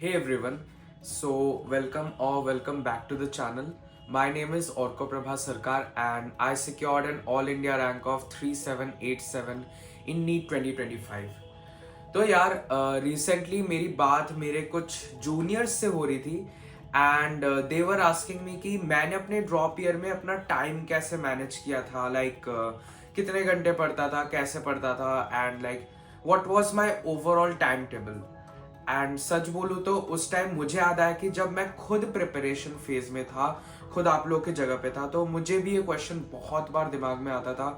Hey everyone, so welcome back to the channel. My name is Orko Prabha Sarkar and I secured an All India rank of 3787 in NEET 2025. तो यार recently मेरी बात मेरे कुछ juniors से हो रही थी and they were asking me कि मैंने अपने ड्रॉप ईयर में अपना टाइम कैसे मैनेज किया था कितने घंटे पढ़ता था कैसे पढ़ता था and what was my overall time table. And such बोलूँ तो उस टाइम मुझे याद आया कि जब मैं खुद प्रिपरेशन फेज में था, खुद आप लोग की जगह पे था, तो मुझे भी ये क्वेश्चन बहुत बार दिमाग में आता था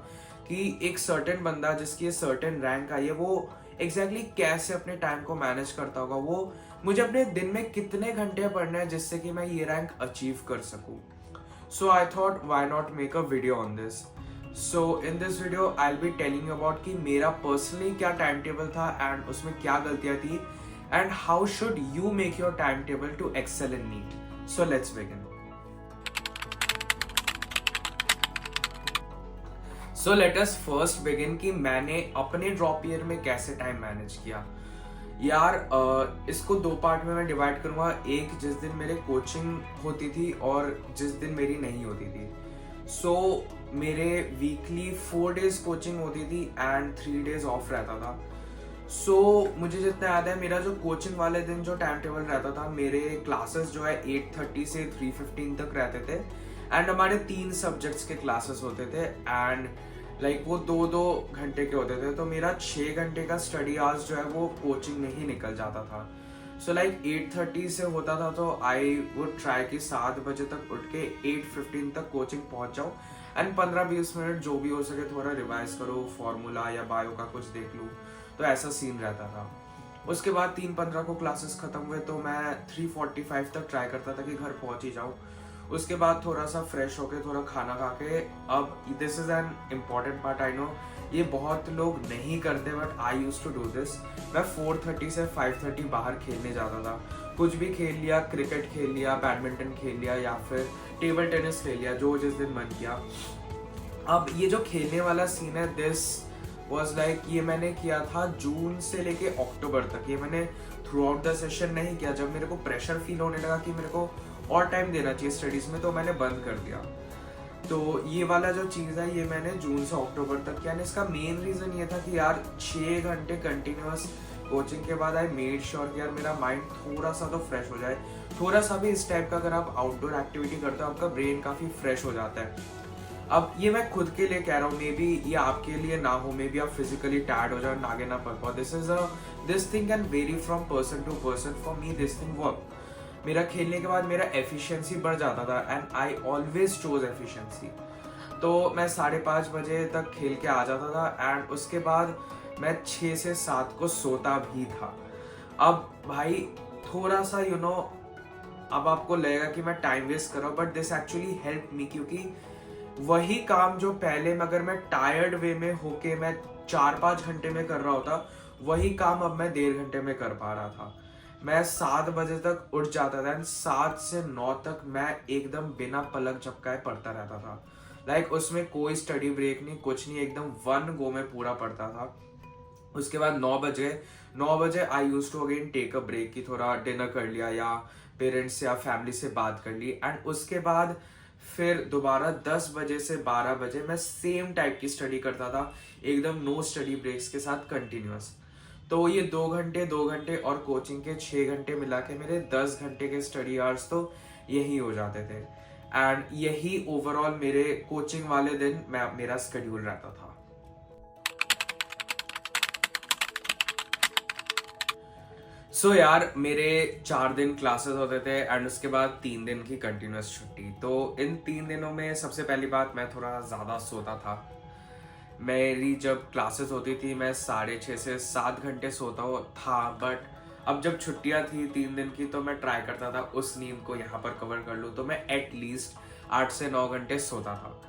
कि एक सर्टेन बंदा जिसकी सर्टेन रैंक आई है वो एग्जैक्टली कैसे अपने टाइम को मैनेज करता होगा, वो मुझे अपने दिन में कितने घंटे पढ़ने हैं जिससे कि मैं ये रैंक अचीव कर सकूं। So I thought why not make a video on this. So in this video I will be telling about कि मेरा पर्सनली क्या टाइम टेबल था एंड उसमें क्या गलतियां थी and how should you make your timetable to excel in NEET. So let's begin. So let us first begin कि मैंने अपने ड्रॉप ईयर में कैसे टाइम मैनेज किया। यार इसको दो पार्ट में मैं डिवाइड करूंगा, एक जिस दिन मेरे कोचिंग होती थी और जिस दिन मेरी नहीं होती थी। सो मेरे वीकली 4 days कोचिंग होती थी एंड 3 days ऑफ रहता था। मुझे जितना याद है मेरा जो कोचिंग वाले दिन जो टाइम टेबल रहता था, मेरे क्लासेस जो है 8:30 से 3:15 तक रहते थे एंड हमारे 3 सब्जेक्ट्स के क्लासेस होते थे एंड वो 2-2 घंटे के होते थे, तो मेरा 6 घंटे का स्टडी आवर्स जो है वो कोचिंग में ही निकल जाता था। 8:30 से होता था तो आई वुड ट्राई कि 7 बजे तक उठ के 8:15 तक कोचिंग पहुंच जाऊँ एंड 15-20 मिनट जो भी हो सके थोड़ा रिवाइज करो, फॉर्मूला या बायो का कुछ देख लूँ, तो ऐसा सीन रहता था। उसके बाद 3:15 को क्लासेस खत्म हुए तो मैं 3:45 तक ट्राई करता था कि घर पहुंच ही जाऊँ। उसके बाद थोड़ा सा फ्रेश होके थोड़ा खाना खा के, अब this is an important part, I know ये बहुत लोग नहीं करते but I use to do this. मैं 4:30 से 5:30 बाहर खेलने जाता था, कुछ भी खेल लिया, क्रिकेट खेल लिया, बैडमिंटन खेल लिया या फिर टेबल टेनिस खेल लिया, जो जिस दिन मन किया। अब ये जो खेलने वाला सीन है, दिस वॉज ये मैंने किया था जून से लेके अक्टूबर तक। ये मैंने थ्रू आउट द सेशन नहीं किया। जब मेरे को प्रेशर फील होने लगा कि मेरे को और टाइम देना चाहिए स्टडीज में, तो मैंने बंद कर दिया। तो ये वाला जो चीज़ है ये मैंने जून से अक्टूबर तक किया। इसका मेन रीज़न ये था कि यार 6 घंटे कंटिन्यूअस कोचिंग के बाद आई मेड श्योर कि यार मेरा माइंड थोड़ा सा तो फ्रेश हो जाए। थोड़ा सा भी इस टाइप का अगर आप आउटडोर एक्टिविटी करते हो आपका ब्रेन काफ़ी फ्रेश हो जाता है। अब ये मैं खुद के लिए कह रहा हूँ, मे बी ये आपके लिए ना हो, मे बी आप फिजिकली टायर्ड हो जाओ, आगे ना पढ़ पाओ। This thing can vary from person to person. For me this thing work. मेरा खेलने के बाद मेरा एफिशिएंसी बढ़ जाता था and I always chose efficiency. तो मैं 5:30 बजे तक खेल के आ जाता था एंड उसके बाद मैं 6 से 7 को सोता भी था। अब भाई थोड़ा सा अब आपको लगेगा कि मैं टाइम वेस्ट कर रहा हूँ, but this actually help me, क्योंकि वही काम जो पहले में अगर मैं टायर्ड वे में होके मैं 4-5 घंटे में कर रहा होता, वही काम अब मैं 1.5 घंटे में कर पा रहा था। मैं 7 बजे तक उठ जाता था एंड 7 से 9 तक मैं एकदम बिना पलक झपकाए पढ़ता रहता था। उसमें कोई स्टडी ब्रेक नहीं, कुछ नहीं, एकदम वन गो में पूरा पढ़ता था। उसके बाद 9 बजे I use to again take a break की थोड़ा डिनर कर लिया या पेरेंट्स या फैमिली से बात कर ली एंड उसके बाद फिर दोबारा 10 बजे से 12 बजे मैं सेम टाइप की स्टडी करता था, एकदम नो स्टडी ब्रेक्स के साथ कंटिन्यूअस। तो ये 2 घंटे और कोचिंग के 6 घंटे मिला के मेरे 10 घंटे के स्टडी आवर्स तो यही हो जाते थे एंड यही ओवरऑल मेरे कोचिंग वाले दिन मेरा स्केड्यूल रहता था। यार मेरे 4 दिन क्लासेस होते थे एंड उसके बाद 3 दिन की कंटिन्यूअस छुट्टी। तो इन 3 दिनों में सबसे पहली बात, मैं थोड़ा ज़्यादा सोता था। मेरी जब क्लासेस होती थी मैं 6:30 से 7 घंटे सोता था, बट अब जब छुट्टियां थी 3 दिन की तो मैं ट्राई करता था उस नींद को यहाँ पर कवर कर लूँ, तो मैं एटलीस्ट 8 से 9 घंटे सोता था।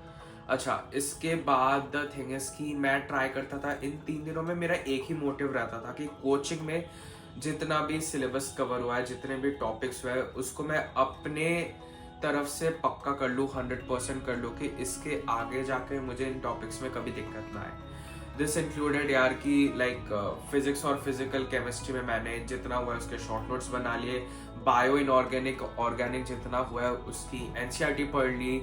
अच्छा, इसके बाद द थिंग इज कि मैं ट्राई करता था, इन 3 दिनों में मेरा एक ही मोटिव रहता था कि कोचिंग में जितना भी सिलेबस कवर हुआ है, जितने भी टॉपिक्स हुए, उसको मैं अपने तरफ से पक्का कर लूँ, 100% कर लूँ कि इसके आगे जाके मुझे इन टॉपिक्स में कभी दिक्कत ना आए। दिस इंक्लूडेड यार कि लाइक फिजिक्स और फिजिकल केमिस्ट्री में मैंने जितना हुआ है उसके शॉर्ट नोट्स बना लिए, बायो इनऑर्गेनिक ऑर्गेनिक जितना हुआ है उसकी एनसीईआरटी पढ़ ली,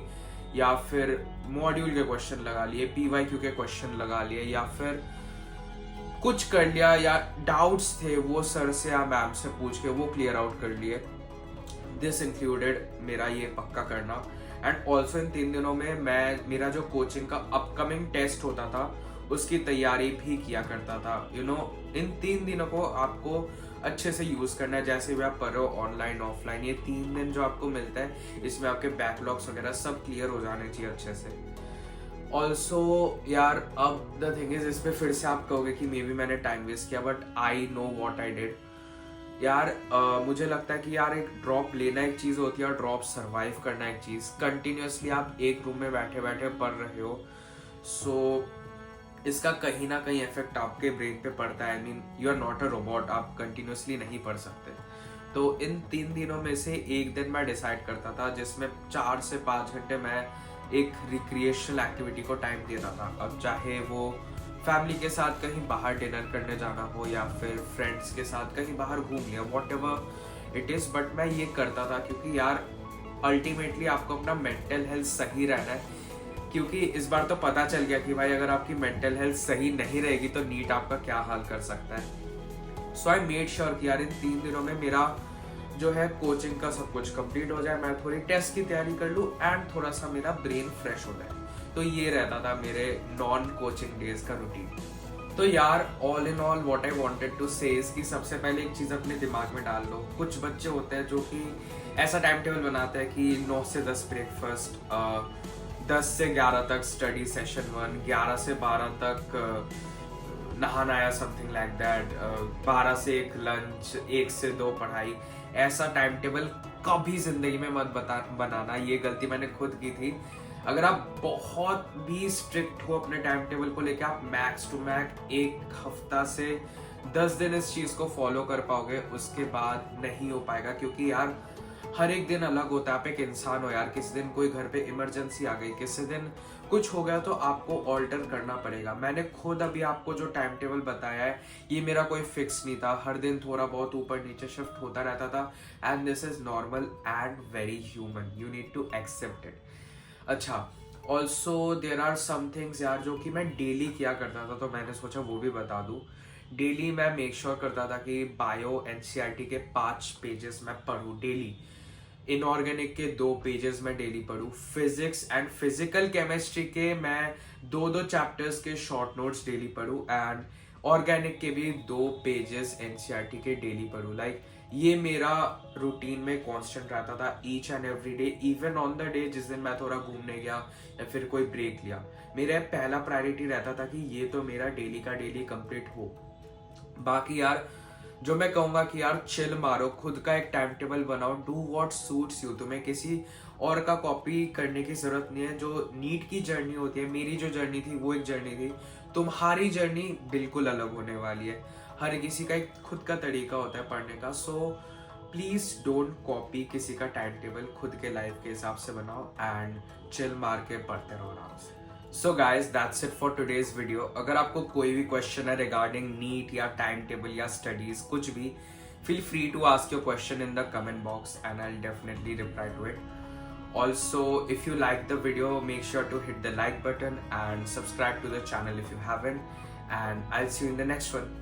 या फिर मॉड्यूल के क्वेश्चन लगा लिए, पीवाईक्यू के क्वेश्चन लगा लिए, या फिर कुछ कर लिया, या डाउट्स थे वो सर से या मैम से पूछ के वो क्लियर आउट कर लिए। दिस इंक्लूडेड मेरा ये पक्का करना। एंड ऑल्सो इन 3 दिनों में मैं मेरा जो कोचिंग का अपकमिंग टेस्ट होता था उसकी तैयारी भी किया करता था। इन 3 दिनों को आपको अच्छे से यूज करना है, जैसे भी आप पढ़ रहे हो ऑनलाइन ऑफलाइन। ये 3 दिन जो आपको मिलता है इसमें आपके बैकलॉग्स वगैरह सब क्लियर हो जाने चाहिए अच्छे से। ऑल्सो यार अब द थिंग इज, इस पे फिर से आप कहोगे कि मे बी मैंने टाइम वेस्ट किया, but I know what I did यार। मुझे लगता है कि यार एक ड्रॉप लेना एक चीज होती है और ड्रॉप सर्वाइव करना एक चीज। कंटिन्यूअसली आप एक रूम में बैठे बैठे पढ़ रहे हो, सो इसका कहीं ना कहीं इफेक्ट आपके ब्रेन पे पड़ता है। I mean you are not a robot, आप कंटिन्यूअसली नहीं पढ़ सकते। तो इन 3 दिनों में से एक दिन मैं डिसाइड करता था जिसमें 4 से 5 घंटे मैं एक रिक्रिएशनल एक्टिविटी को टाइम देता था। अब चाहे वो फैमिली के साथ कहीं बाहर डिनर करने जाना हो या फिर फ्रेंड्स के साथ कहीं बाहर घूम लिया, what ever it is, but मैं ये करता था क्योंकि यार अल्टीमेटली आपको अपना मेंटल हेल्थ सही रहना है। क्योंकि इस बार तो पता चल गया कि भाई अगर आपकी मेंटल हेल्थ सही नहीं रहेगी तो नीट आपका क्या हाल कर सकता है। सो आई मेड श्योर कि यार इन 3 दिनों में मेरा जो है कोचिंग का सब कुछ कंप्लीट हो जाए, मैं थोड़ी टेस्ट की तैयारी कर लूँ एंड थोड़ा सा मेरा ब्रेन फ्रेश हो जाए। तो ये रहता था मेरे नॉन कोचिंग डेज का रूटीन। तो यार all in all what I wanted to say is कि सबसे पहले एक चीज अपने दिमाग में डाल लो। कुछ बच्चे होते हैं जो कि ऐसा टाइम टेबल बनाते हैं कि 9 से 10 ब्रेकफास्ट, 10 से 11 तक स्टडी सेशन 1, 11 से 12 तक नहाना या समथिंग लाइक दैट, 12 से 1 लंच, 1 से 2 पढ़ाई। ऐसा टाइम टेबल कभी जिंदगी में मत बनाना, ये गलती मैंने खुद की थी। अगर आप बहुत भी स्ट्रिक्ट हो अपने टाइम टेबल को लेकर, आप मैक्स टू मैक्स 1 हफ्ता से 10 दिन इस चीज को फॉलो कर पाओगे, उसके बाद नहीं हो पाएगा। क्योंकि यार हर एक दिन अलग होता है, आप एक इंसान हो यार। किसी दिन कोई घर पे इमरजेंसी आ गई, किसी दिन कुछ हो गया, तो आपको ऑल्टर करना पड़ेगा। मैंने खुद अभी आपको जो टाइम टेबल बताया है ये मेरा कोई फिक्स नहीं था, हर दिन थोड़ा बहुत ऊपर नीचे शिफ्ट होता रहता था। And this is normal and very human, you need to accept it. अच्छा, also there are some things यार जो कि मैं डेली किया करता था, तो मैंने सोचा वो भी बता दूं। डेली मैं मेक श्योर करता था कि बायो एनसीईआरटी के 5 पेजेस मैं पढूं डेली, इनऑर्गेनिक के 2 पेजेस में डेली पढूं, फिजिक्स एंड फिजिकल केमिस्ट्री के मैं 2 चैप्टर्स के शॉर्ट नोट्स डेली पढूं, एंड ऑर्गेनिक के भी 2 पेजेस एनसीईआरटी के डेली पढूं। लाइक ये मेरा रूटीन में कांस्टेंट रहता था each and every day, even on the day जिस दिन मैं थोड़ा घूमने गया या फिर कोई ब्रेक लिया। मेरा पहला प्रायोरिटी रहता था कि ये तो मेरा डेली का डेली कंप्लीट हो। बाकी यार जो मैं कहूंगा कि यार चिल मारो, खुद का एक टाइम टेबल बनाओ, डू व्हाट सूट्स यू। तुम्हें किसी और का कॉपी करने की जरूरत नहीं है। जो नीट की जर्नी होती है, मेरी जो जर्नी थी वो एक जर्नी थी, तुम्हारी जर्नी बिल्कुल अलग होने वाली है। हर किसी का एक खुद का तरीका होता है पढ़ने का। सो प्लीज डोंट कॉपी किसी का टाइम टेबल, खुद के लाइफ के हिसाब से बनाओ एंड चिल मार के पढ़ते रहो आराम से। So guys that's it for today's video. अगर आपको कोई भी क्वेश्चन है रिगार्डिंग नीट या टाइम टेबल या स्टडीज कुछ भी, feel free to ask your question in the comment box and I will definitely reply to it. Also, if you like the video, make sure to hit the like button and subscribe to the channel if you haven't, and I'll see you in the next one.